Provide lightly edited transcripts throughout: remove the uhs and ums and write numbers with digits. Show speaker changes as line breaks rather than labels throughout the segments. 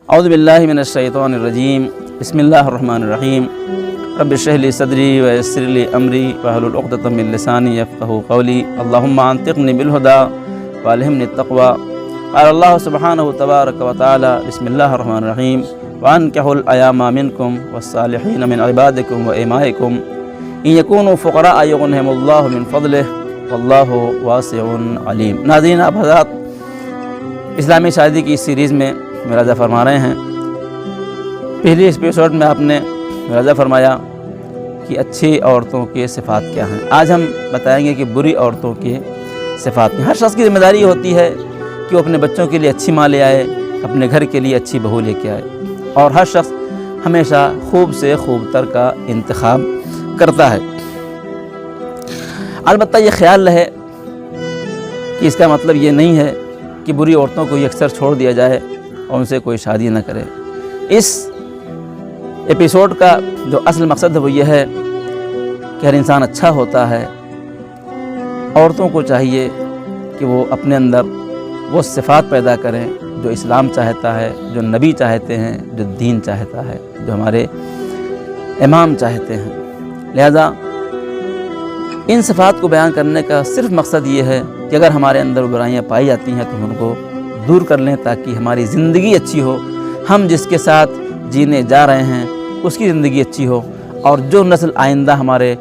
اعوذ باللہ من الشیطان الرجیم بسم اللہ الرحمن الرحیم رب اشرح لی صدری ویسر لی امری واحلل عقدۃ من لسانی یفقہوا قولی اللہم انطقنی بالہدی والہمنی التقوی قال اللہ سبحانہ تبارک و تعالی بسم اللہ الرحمن الرحیم وانکحوا الایام منکم والصالحین من عبادکم و امائکم ان یکونوا فقراء یغنہم اللہ من فضلہ واللہ واسع علیم۔ ناظرین، آپ حضرات اسلامی شادی کی اس سیریز میں ملاحظہ فرما رہے ہیں۔ پہلی ایپیسوڈ میں آپ نے ملاحظہ فرمایا کہ اچھی عورتوں کے صفات کیا ہیں۔ آج ہم بتائیں گے کہ بری عورتوں کے صفات ہیں۔ ہر شخص کی ذمہ داری ہوتی ہے کہ وہ اپنے بچوں کے لیے اچھی ماں لے آئے، اپنے گھر کے لیے اچھی بہو لے کے آئے، اور ہر شخص ہمیشہ خوب سے خوب تر کا انتخاب کرتا ہے۔ البتہ یہ خیال رہے کہ اس کا مطلب یہ نہیں ہے کہ بری عورتوں کو اکثر چھوڑ دیا جائے اور ان سے کوئی شادی نہ کرے۔ اس ایپیسوڈ کا جو اصل مقصد ہے وہ یہ ہے کہ ہر انسان اچھا ہوتا ہے، عورتوں کو چاہیے کہ وہ اپنے اندر وہ صفات پیدا کریں جو اسلام چاہتا ہے، جو نبی چاہتے ہیں، جو دین چاہتا ہے، جو ہمارے امام چاہتے ہیں۔ لہذا ان صفات کو بیان کرنے کا صرف مقصد یہ ہے کہ اگر ہمارے اندر برائیاں پائی جاتی ہیں تو ہم ان کو دور کر لیں تاکہ ہماری زندگی اچھی ہو، ہم جس کے ساتھ جینے جا رہے ہیں اس کی زندگی اچھی ہو، اور جو نسل آئندہ ہمارے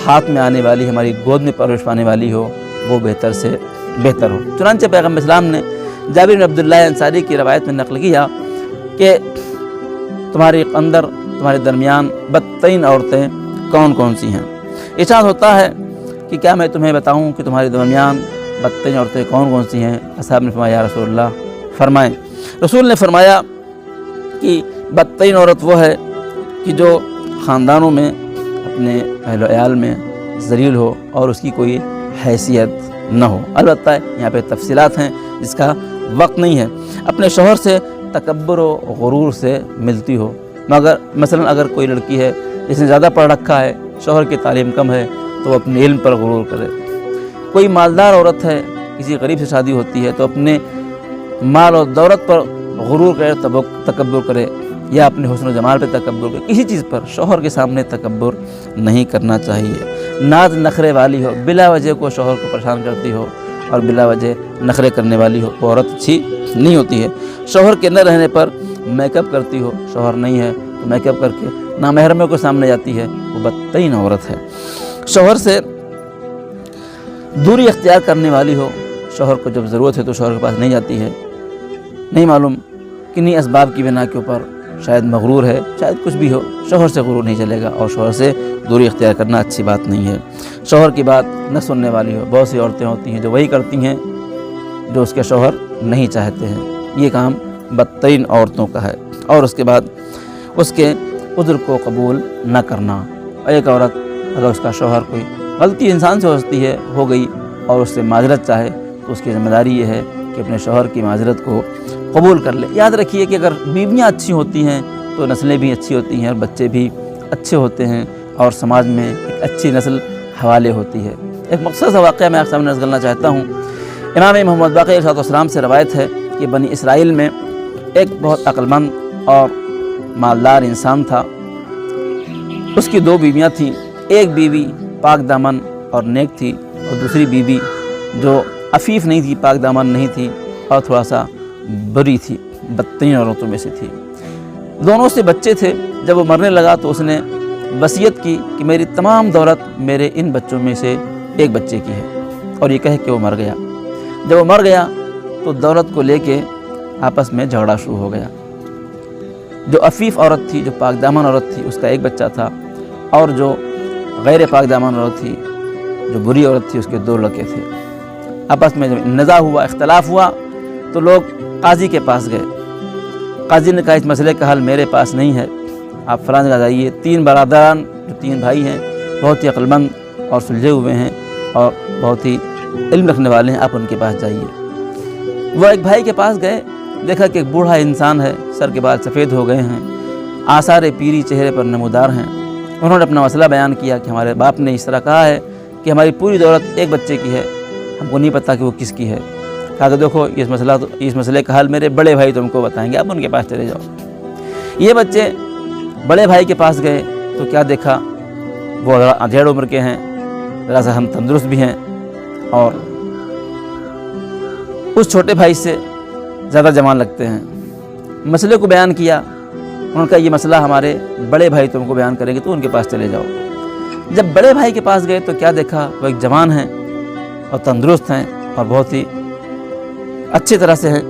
ہاتھ میں آنے والی، ہماری گود میں پرورش پانے والی ہو، وہ بہتر سے بہتر ہو۔ چنانچہ پیغمبر اسلام نے جابر بن عبداللہ انصاری کی روایت میں نقل کیا کہ تمہارے اندر، تمہارے درمیان بدترین عورتیں کون کون سی ہیں؟ ارشاد ہوتا ہے کہ کیا میں تمہیں بتاؤں کہ تمہارے درمیان بدترین عورتیں کون کون سی ہیں؟ اصحاب نے فرمایا، یا رسول اللہ فرمائیں۔ رسول نے فرمایا کہ بدترین عورت وہ ہے کہ جو خاندانوں میں اپنے اہل و عیال میں ذلیل ہو اور اس کی کوئی حیثیت نہ ہو۔ البتہ یہاں پہ تفصیلات ہیں جس کا وقت نہیں ہے۔ اپنے شوہر سے تکبر و غرور سے ملتی ہو، مگر مثلا اگر کوئی لڑکی ہے جس نے زیادہ پڑھ رکھا ہے، شوہر کی تعلیم کم ہے، تو وہ اپنے علم پر غرور کرے۔ کوئی مالدار عورت ہے، کسی غریب سے شادی ہوتی ہے، تو اپنے مال و دولت پر غرور کرے، تکبر کرے، یا اپنے حسن و جمال پہ تکبر کرے۔ کسی چیز پر شوہر کے سامنے تکبر نہیں کرنا چاہیے۔ ناز نخرے والی ہو، بلا وجہ کو شوہر کو پریشان کرتی ہو اور بلا وجہ نخرے کرنے والی ہو، وہ عورت اچھی نہیں ہوتی ہے۔ شوہر کے نہ رہنے پر میک اپ کرتی ہو، شوہر نہیں ہے تو میک اپ کر کے نامحرموں کے سامنے جاتی ہے، وہ بدترین عورت ہے۔ شوہر سے دوری اختیار کرنے والی ہو، شوہر کو جب ضرورت ہے تو شوہر کے پاس نہیں جاتی ہے، نہیں معلوم کنہیں اسباب کی بنا کے اوپر، شاید مغرور ہے، شاید کچھ بھی ہو، شوہر سے غرور نہیں چلے گا، اور شوہر سے دوری اختیار کرنا اچھی بات نہیں ہے۔ شوہر کی بات نہ سننے والی ہو، بہت سی عورتیں ہوتی ہیں جو وہی کرتی ہیں جو اس کے شوہر نہیں چاہتے ہیں، یہ کام بدترین عورتوں کا ہے۔ اور اس کے بعد اس کے عذر کو قبول نہ کرنا۔ ایک عورت اگر اس کا شوہر کوئی غلطی انسان سے ہو گئی اور اس سے معذرت چاہے تو اس کی ذمہ داری یہ ہے کہ اپنے شوہر کی معذرت کو قبول کر لے۔ یاد رکھیے کہ اگر بیویاں اچھی ہوتی ہیں تو نسلیں بھی اچھی ہوتی ہیں اور بچے بھی اچھے ہوتے ہیں، اور سماج میں ایک اچھی نسل حوالے ہوتی ہے۔ ایک مختصر واقعہ میں آپ سامنے نقل کرنا چاہتا ہوں۔ امام محمد باقر علیہ السلام سے روایت ہے کہ بنی اسرائیل میں ایک بہت عقل مند اور مالدار انسان تھا۔ اس کی دو بیویاں تھیں، ایک بیوی پاک دامن اور نیک تھی، اور دوسری بیوی جو عفیف نہیں تھی، پاک دامن نہیں تھی، اور تھوڑا سا بری تھی، بدترین عورتوں میں سے تھی۔ دونوں سے بچے تھے۔ جب وہ مرنے لگا تو اس نے وصیت کی کہ میری تمام دولت میرے ان بچوں میں سے ایک بچے کی ہے، اور یہ کہہ کے وہ مر گیا۔ جب وہ مر گیا تو دولت کو لے کے آپس میں جھگڑا شروع ہو گیا۔ جو عفیف عورت تھی، جو پاک دامن عورت تھی، اس کا ایک بچہ تھا، اور جو غیر پاک دامن عورت تھی، جو بری عورت تھی، اس کے دو لڑکے تھے۔ آپس میں جب نزاع ہوا، اختلاف ہوا، تو لوگ قاضی کے پاس گئے۔ قاضی نے کہا اس مسئلے کا حل میرے پاس نہیں ہے، آپ فلاں جگہ جائیے۔ تین برادران جو تین بھائی ہیں، بہت ہی عقل مند اور سلجھے ہوئے ہیں اور بہت ہی علم رکھنے والے ہیں، آپ ان کے پاس جائیے۔ وہ ایک بھائی کے پاس گئے، دیکھا کہ ایک بوڑھا انسان ہے، سر کے بال سفید ہو گئے ہیں، آثار پیری چہرے پر نمودار ہیں۔ انہوں نے اپنا مسئلہ بیان کیا کہ ہمارے باپ نے اس طرح کہا ہے کہ ہماری پوری دولت ایک بچے کی ہے، ہم کو نہیں پتہ کہ وہ کس کی ہے۔ کہا کہ دیکھو اس مسئلے کا حل میرے بڑے بھائی تم کو بتائیں گے، آپ ان کے پاس چلے جاؤ۔ یہ بچے بڑے بھائی کے پاس گئے تو کیا دیکھا، وہ ادھیڑ عمر کے ہیں، ذرا سا ہم تندرست بھی ہیں، اور اس چھوٹے بھائی سے زیادہ جوان لگتے ہیں۔ مسئلے کو بیان کیا، انہوں نے کہا یہ مسئلہ ہمارے بڑے بھائی تم کو بیان کریں گے تو ان کے پاس چلے جاؤ۔ جب بڑے بھائی کے پاس گئے تو کیا دیکھا، وہ ایک جوان ہیں اور تندرست ہیں اور بہت ہی اچھی طرح سے ہیں۔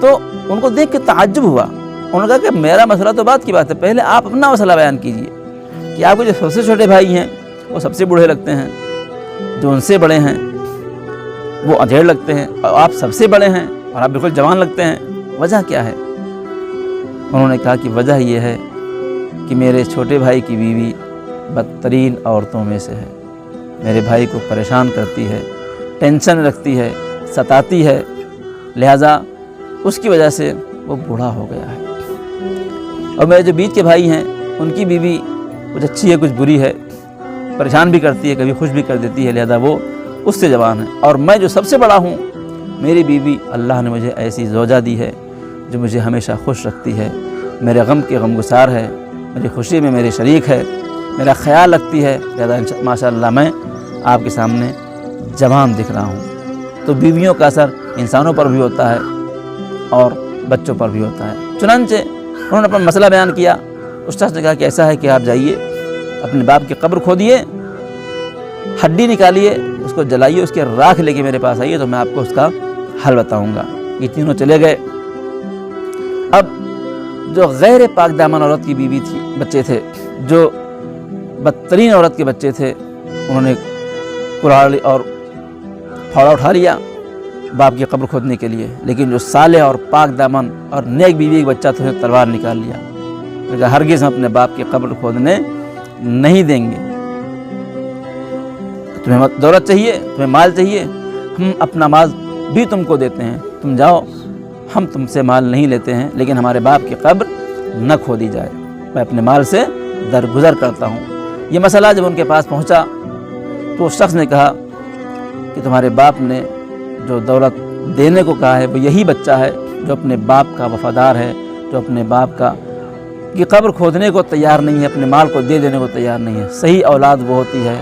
تو ان کو دیکھ کے تعجب ہوا، انہوں نے کہا کہ میرا مسئلہ تو بات کی بات ہے، پہلے آپ اپنا مسئلہ بیان کیجئے کہ آپ کے جو سب سے چھوٹے بھائی ہیں وہ سب سے بوڑھے لگتے ہیں، جو ان سے بڑے ہیں وہ ادھیڑ لگتے ہیں، اور آپ سب سے بڑے ہیں اور آپ بالکل جوان لگتے ہیں، وجہ کیا ہے؟ انہوں نے کہا کہ وجہ یہ ہے کہ میرے چھوٹے بھائی کی بیوی بدترین عورتوں میں سے ہے، میرے بھائی کو پریشان کرتی ہے، ٹینشن رکھتی ہے، ستاتی ہے، لہٰذا اس کی وجہ سے وہ بوڑھا ہو گیا ہے۔ اور میرے جو بیچ کے بھائی ہیں ان کی بیوی کچھ اچھی ہے کچھ بری ہے، پریشان بھی کرتی ہے، کبھی خوش بھی کر دیتی ہے، لہذا وہ اس سے جوان ہے۔ اور میں جو سب سے بڑا ہوں، میری بیوی اللہ نے مجھے ایسی زوجہ دی ہے جو مجھے ہمیشہ خوش رکھتی ہے، میرے غم کے غمگسار ہے، میری خوشی میں میری شریک ہے، میرا خیال رکھتی ہے، لہذا ماشاءاللہ میں آپ کے سامنے جوان دکھ رہا ہوں۔ تو بیویوں کا اثر انسانوں پر بھی ہوتا ہے اور بچوں پر بھی ہوتا ہے۔ چنانچہ انہوں نے اپنا مسئلہ بیان کیا۔ اس شخص نے کہا کہ ایسا ہے کہ آپ جائیے اپنے باپ کی قبر کھودیے، ہڈی نکالیے، اس کو جلائیے، اس کے راکھ لے کے میرے پاس آئیے تو میں آپ کو اس کا حل بتاؤں گا۔ یہ تینوں چلے گئے۔ اب جو غیر پاک دامن عورت کی بیوی تھی، بچے تھے، جو بدترین عورت کے بچے تھے، انہوں نے کراڑی اور پھاوڑا اٹھا لیا باپ کی قبر کھودنے کے لیے، لیکن جو صالح اور پاک دامن اور نیک بیوی ایک بچہ تھا، تلوار نکال لیا، کہ ہرگز ہم اپنے باپ کی قبر کھودنے نہیں دیں گے۔ تمہیں دولت چاہیے، تمہیں مال چاہیے، ہم اپنا مال بھی تم کو دیتے ہیں، تم جاؤ، ہم تم سے مال نہیں لیتے ہیں، لیکن ہمارے باپ کی قبر نہ کھودی جائے، میں اپنے مال سے درگزر کرتا ہوں۔ یہ مسئلہ جب ان کے پاس پہنچا تو اس شخص نے کہا کہ تمہارے باپ نے جو دولت دینے کو کہا ہے وہ یہی بچہ ہے جو اپنے باپ کا وفادار ہے، جو اپنے باپ کی قبر کھودنے کو تیار نہیں ہے، اپنے مال کو دے دینے کو تیار نہیں ہے۔ صحیح اولاد وہ ہوتی ہے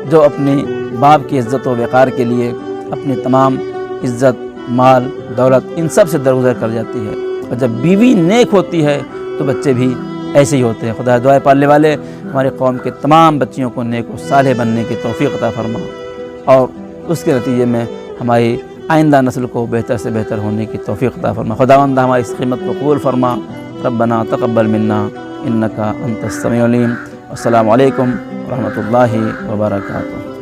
جو اپنی باپ کی عزت و وقار کے لیے اپنی تمام عزت، مال، دولت ان سب سے درگزر کر جاتی ہے۔ اور جب بیوی نیک ہوتی ہے تو بچے بھی ایسے ہی ہوتے ہیں۔ خدا دعائے پالنے والے ہماری قوم کے تمام بچیوں کو نیک و صالح بننے کی توفیق عطا فرما، اور اس کے نتیجے میں ہماری آئندہ نسل کو بہتر سے بہتر ہونے کی توفیق عطا فرما۔ خداوند ہماری اس خدمت کو قبول فرما۔ ربنا تقبل منا انک انت السمیع العلیم۔ السلام علیکم ورحمۃ اللہ وبرکاتہ۔